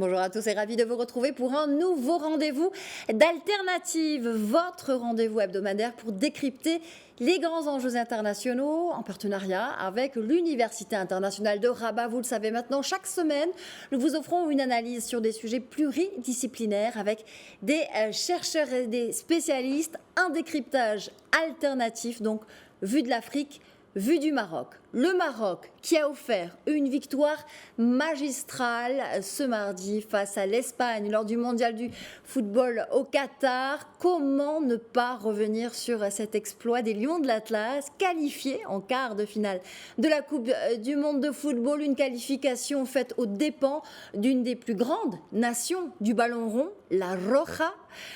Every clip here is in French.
Bonjour à tous et ravi de vous retrouver pour un nouveau rendez-vous d'Alternative, votre rendez-vous hebdomadaire pour décrypter les grands enjeux internationaux en partenariat avec l'Université internationale de Rabat. Vous le savez maintenant, chaque semaine, nous vous offrons une analyse sur des sujets pluridisciplinaires avec des chercheurs et des spécialistes, un décryptage alternatif, donc vu de l'Afrique, vu du Maroc. Le Maroc qui a offert une victoire magistrale ce mardi face à l'Espagne lors du mondial du football au Qatar. Comment ne pas revenir sur cet exploit des Lions de l'Atlas, qualifiés en quart de finale de la Coupe du monde de football, une qualification faite aux dépens d'une des plus grandes nations du ballon rond, la Roja.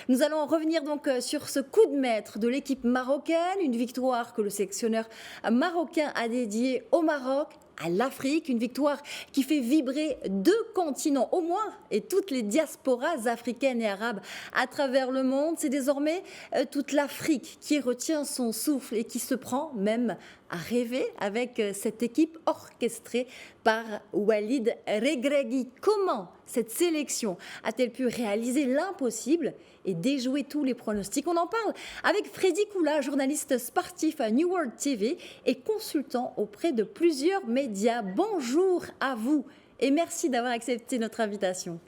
Nous allons revenir donc sur ce coup de maître de l'équipe marocaine, une victoire que le sélectionneur marocain a dédiée au Maroc, à l'Afrique, une victoire qui fait vibrer deux continents au moins et toutes les diasporas africaines et arabes à travers le monde. C'est désormais toute l'Afrique qui retient son souffle et qui se prend même à rêver avec cette équipe orchestrée par Walid Regragui. Comment cette sélection a-t-elle pu réaliser l'impossible et déjouer tous les pronostics? On en parle avec Freddy Koula, journaliste sportif à New World TV et consultant auprès de plusieurs médias. Bonjour à vous et merci d'avoir accepté notre invitation.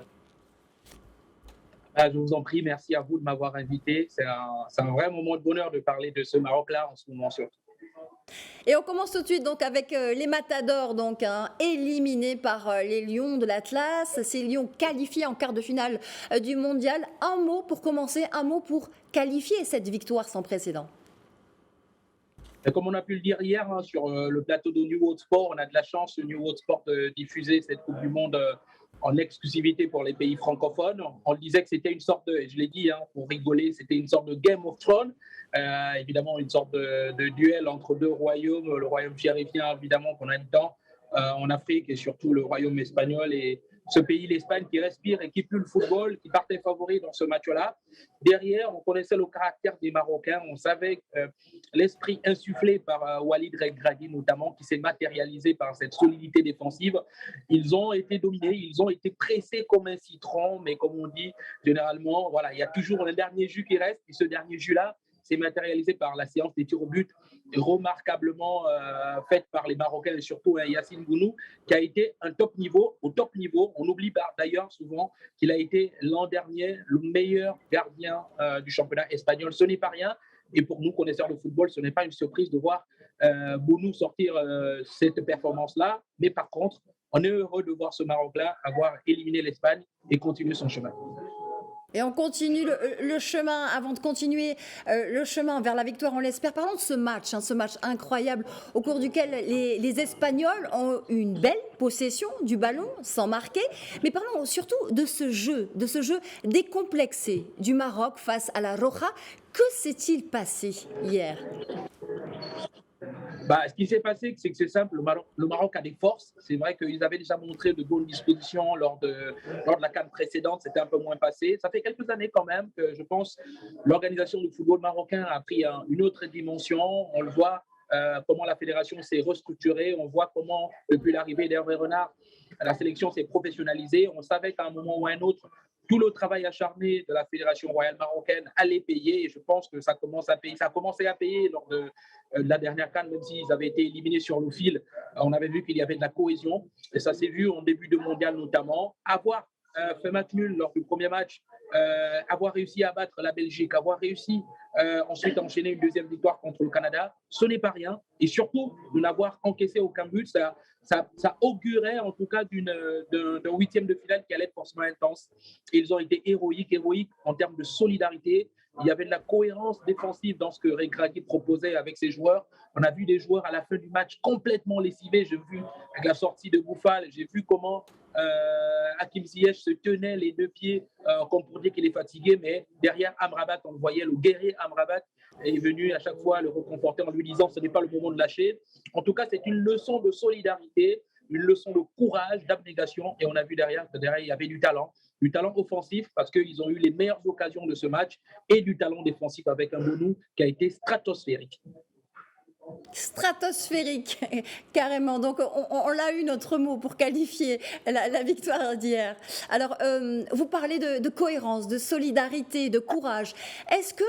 Ah, je vous en prie, merci à vous de m'avoir invité. C'est un vrai moment de bonheur de parler de ce Maroc-là en ce moment surtout. Et on commence tout de suite donc avec les Matadors, donc éliminés par les Lions de l'Atlas. Ces Lions qualifiés en quart de finale du mondial. Un mot pour commencer, un mot pour qualifier cette victoire sans précédent. Et comme on a pu le dire hier sur le plateau de New World Sport, on a de la chance, New World Sport, de diffuser cette Coupe du Monde en exclusivité pour les pays francophones. On disait que c'était une sorte de, je l'ai dit pour rigoler, c'était une sorte de Game of Thrones. Évidemment, une sorte de duel entre deux royaumes, le royaume chérifien, évidemment, qu'on a dedans en Afrique, et surtout le royaume espagnol. Et ce pays, l'Espagne, qui respire et qui pue le football, qui partait favori dans ce match-là. Derrière, on connaissait le caractère des Marocains. On savait l'esprit insufflé par Walid Regragui, notamment, qui s'est matérialisé par cette solidité défensive. Ils ont été dominés, ils ont été pressés comme un citron, mais comme on dit généralement, voilà, il y a toujours un dernier jus qui reste. Et ce dernier jus-là, s'est matérialisé par la séance des tirs au but remarquablement faite par les Marocains et surtout Yacine Bounou, qui a été un top niveau, au top niveau. On oublie d'ailleurs souvent qu'il a été l'an dernier le meilleur gardien du championnat espagnol. Ce n'est pas rien. Et pour nous, connaisseurs de football, ce n'est pas une surprise de voir Bounou sortir cette performance-là. Mais par contre, on est heureux de voir ce Maroc-là avoir éliminé l'Espagne et continuer son chemin. Et on continue le chemin, avant de continuer le chemin vers la victoire, on l'espère. Parlons de ce match incroyable au cours duquel les Espagnols ont une belle possession du ballon sans marquer. Mais parlons surtout de ce jeu décomplexé du Maroc face à la Roja. Que s'est-il passé hier ? Ce qui s'est passé, c'est que c'est simple. Le Maroc a des forces. C'est vrai qu'ils avaient déjà montré de bonnes dispositions lors de la CAN précédente. C'était un peu moins passé. Ça fait quelques années quand même que je pense l'organisation du football marocain a pris une autre dimension. On le voit comment la fédération s'est restructurée. On voit comment, depuis l'arrivée d'Hervé Renard, la sélection s'est professionnalisée. On savait qu'à un moment ou à un autre, tout le travail acharné de la Fédération royale marocaine allait payer. Et je pense que ça commence à payer. Ça a commencé à payer lors de la dernière CAN, même s'ils avaient été éliminés sur le fil. On avait vu qu'il y avait de la cohésion. Et ça s'est vu en début de mondial notamment. Avoir fait match nul lors du premier match, avoir réussi à battre la Belgique, avoir réussi ensuite à enchaîner une deuxième victoire contre le Canada, ce n'est pas rien. Et surtout, de n'avoir encaissé aucun but, ça augurait en tout cas d'un huitième de finale qui allait être forcément intense. Et ils ont été héroïques en termes de solidarité. Il y avait de la cohérence défensive dans ce que Regragui proposait avec ses joueurs. On a vu des joueurs à la fin du match complètement lessivés. J'ai vu avec la sortie de Bouffal, j'ai vu comment Hakim Ziyech se tenait les deux pieds comme pour dire qu'il est fatigué, mais derrière Amrabat, on le voyait, le guerrier Amrabat est venu à chaque fois le réconforter en lui disant ce n'est pas le moment de lâcher. En tout cas, c'est une leçon de solidarité, une leçon de courage, d'abnégation, et on a vu derrière que derrière il y avait du talent offensif parce qu'ils ont eu les meilleures occasions de ce match et du talent défensif avec un Bounou qui a été stratosphérique. Stratosphérique, carrément. Donc, on l'a eu notre mot pour qualifier la victoire d'hier. Alors, vous parlez de cohérence, de solidarité, de courage. Est-ce que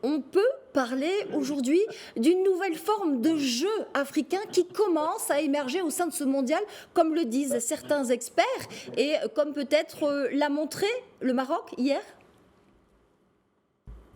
on peut parler aujourd'hui d'une nouvelle forme de jeu africain qui commence à émerger au sein de ce mondial, comme le disent certains experts, et comme peut-être l'a montré le Maroc hier?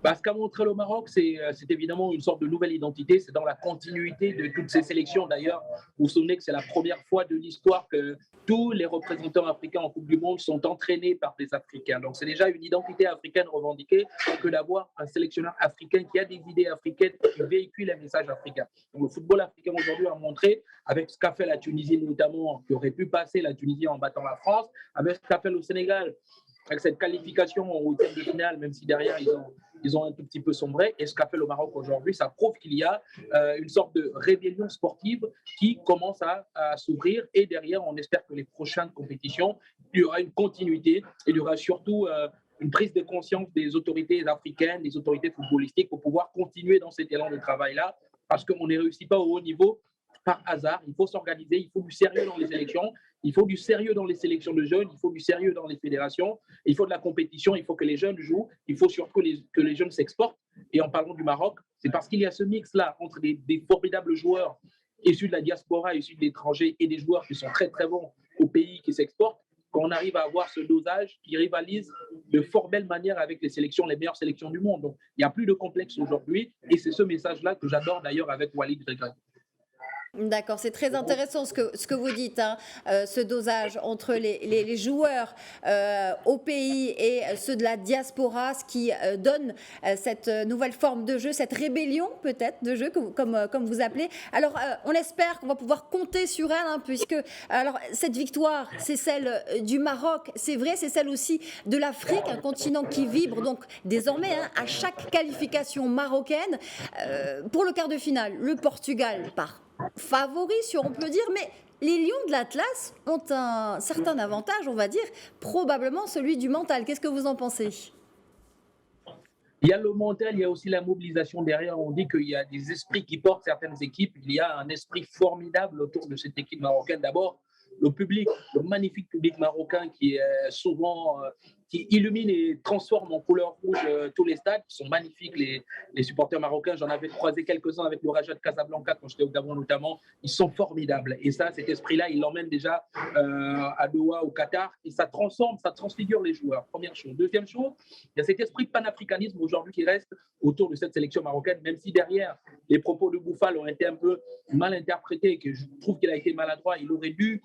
Ce qu'a montré le Maroc, c'est évidemment une sorte de nouvelle identité. C'est dans la continuité de toutes ces sélections. D'ailleurs, vous vous souvenez que c'est la première fois de l'histoire que tous les représentants africains en Coupe du Monde sont entraînés par des Africains. Donc, c'est déjà une identité africaine revendiquée que d'avoir un sélectionneur africain qui a des idées africaines, qui véhicule un message africain. Donc, le football africain aujourd'hui a montré, avec ce qu'a fait la Tunisie notamment, qui aurait pu passer la Tunisie en battant la France, avec ce qu'a fait le Sénégal, avec cette qualification au huitième de finale, même si derrière ils ont un tout petit peu sombré. Et ce qu'a fait le Maroc aujourd'hui, ça prouve qu'il y a une sorte de rébellion sportive qui commence à s'ouvrir. Et derrière, on espère que les prochaines compétitions, il y aura une continuité. Il y aura surtout une prise de conscience des autorités africaines, des autorités footballistiques pour pouvoir continuer dans cet élan de travail-là. Parce qu'on ne réussit pas au haut niveau par hasard. Il faut s'organiser, il faut du sérieux dans les élections, il faut du sérieux dans les sélections de jeunes, il faut du sérieux dans les fédérations, il faut de la compétition, il faut que les jeunes jouent, il faut surtout que les jeunes s'exportent. Et en parlant du Maroc, c'est parce qu'il y a ce mix-là entre des formidables joueurs issus de la diaspora, issus de l'étranger et des joueurs qui sont très très bons au pays qui s'exportent, qu'on arrive à avoir ce dosage qui rivalise de fort belle manière avec les sélections, les meilleures sélections du monde. Donc il n'y a plus de complexe aujourd'hui et c'est ce message-là que j'adore d'ailleurs avec Walid Regragui. D'accord, c'est très intéressant ce que vous dites, hein, ce dosage entre les joueurs au pays et ceux de la diaspora, ce qui donne cette nouvelle forme de jeu, cette rébellion peut-être de jeu, comme vous appelez. Alors, on espère qu'on va pouvoir compter sur elle, hein, puisque alors, cette victoire, c'est celle du Maroc, c'est vrai, c'est celle aussi de l'Afrique, un continent qui vibre, donc désormais, hein, à chaque qualification marocaine. Pour le quart de finale, le Portugal part favori, si on peut dire, mais les Lions de l'Atlas ont un certain avantage, on va dire, probablement celui du mental. Qu'est-ce que vous en pensez? Il y a le mental, il y a aussi la mobilisation derrière. On dit qu'il y a des esprits qui portent certaines équipes. Il y a un esprit formidable autour de cette équipe marocaine. D'abord, le public, le magnifique public marocain qui est souvent qui illumine et transforme en couleur rouge tous les stades, qui sont magnifiques, les supporters marocains. J'en avais croisé quelques-uns avec le Raja de Casablanca quand j'étais au Gabon notamment. Ils sont formidables. Et ça, cet esprit-là, il l'emmène déjà à Doha, au Qatar, et ça transforme, ça transfigure les joueurs. Première chose. Deuxième chose, il y a cet esprit de panafricanisme aujourd'hui qui reste autour de cette sélection marocaine, même si derrière, les propos de Bouffal ont été un peu mal interprétés et que je trouve qu'il a été maladroit. Il aurait dû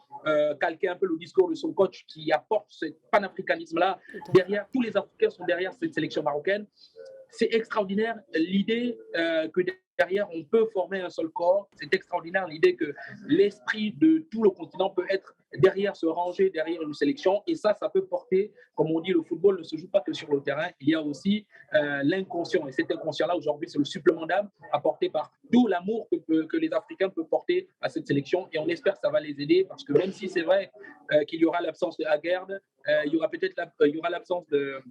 calquer un peu le discours de son coach qui apporte ce panafricanisme-là. Derrière, tous les Africains sont derrière cette sélection marocaine. C'est extraordinaire l'idée que derrière, on peut former un seul corps. C'est extraordinaire l'idée que l'esprit de tout le continent peut être derrière, se ranger derrière une sélection. Et ça peut porter, comme on dit, le football ne se joue pas que sur le terrain. Il y a aussi l'inconscient. Et cet inconscient-là, aujourd'hui, c'est le supplément d'âme apporté par tout l'amour que les Africains peuvent porter à cette sélection. Et on espère que ça va les aider parce que même si c'est vrai qu'il y aura l'absence de Aguerd, il y aura peut-être l'absence de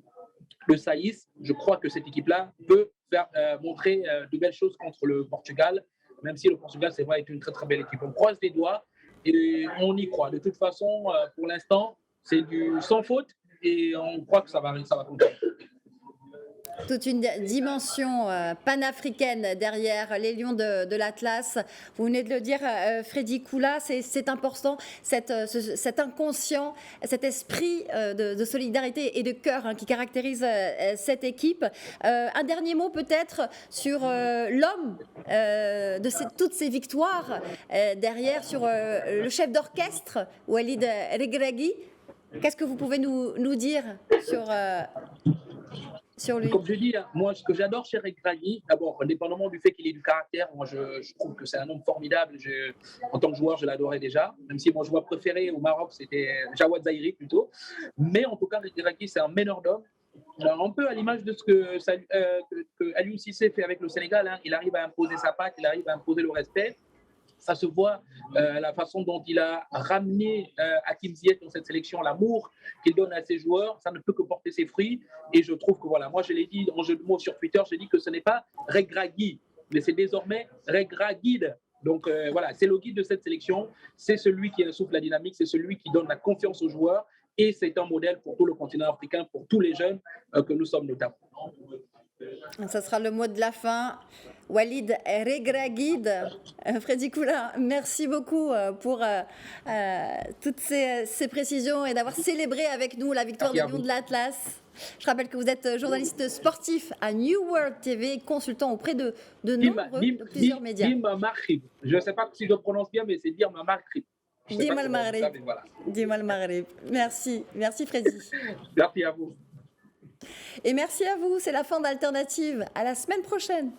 Saïs, je crois que cette équipe-là peut faire montrer de belles choses contre le Portugal, même si le Portugal, c'est vrai, est une très très belle équipe. On croise les doigts et on y croit. De toute façon, pour l'instant, c'est du sans faute et on croit que ça va compter. Toute une dimension panafricaine derrière les Lions de l'Atlas. Vous venez de le dire, Freddy Koula, c'est important, cet inconscient, cet esprit de solidarité et de cœur, hein, qui caractérise cette équipe. Un dernier mot peut-être sur l'homme de toutes ces victoires derrière, sur le chef d'orchestre, Walid Regragui. Qu'est-ce que vous pouvez nous dire sur lui? Comme je dis, moi, ce que j'adore chez Regragui, d'abord, indépendamment du fait qu'il ait du caractère, moi, je trouve que c'est un homme formidable. En tant que joueur, je l'adorais déjà, même si mon joueur préféré au Maroc, c'était Jawad Zahiri plutôt. Mais en tout cas, Regragui, c'est un meneur d'hommes. Un peu à l'image de ce que Aliou Cissé fait avec le Sénégal, hein. Il arrive à imposer sa patte, il arrive à imposer le respect. Ça se voit, la façon dont il a ramené Hakim Ziyech dans cette sélection, l'amour qu'il donne à ses joueurs, ça ne peut que porter ses fruits. Et je trouve que voilà, moi je l'ai dit en jeu de mots sur Twitter, j'ai dit que ce n'est pas Regragui mais c'est désormais Regra Guide. Donc voilà, c'est le guide de cette sélection, c'est celui qui insouffle la dynamique, c'est celui qui donne la confiance aux joueurs et c'est un modèle pour tout le continent africain, pour tous les jeunes que nous sommes notamment. Ça sera le mot de la fin. Walid Regragui, Freddy Coula, merci beaucoup pour toutes ces précisions et d'avoir célébré avec nous la victoire de Lyon de l'Atlas. Je rappelle que vous êtes journaliste sportif à New World TV, consultant auprès de plusieurs médias. Dima Maghrib. Je ne sais pas si je prononce bien, mais c'est Dima Maghrib. Dima Maghrib. Dima Maghrib. Merci Freddy. Merci à vous. Et merci à vous, c'est la fin d'Alternative. À la semaine prochaine.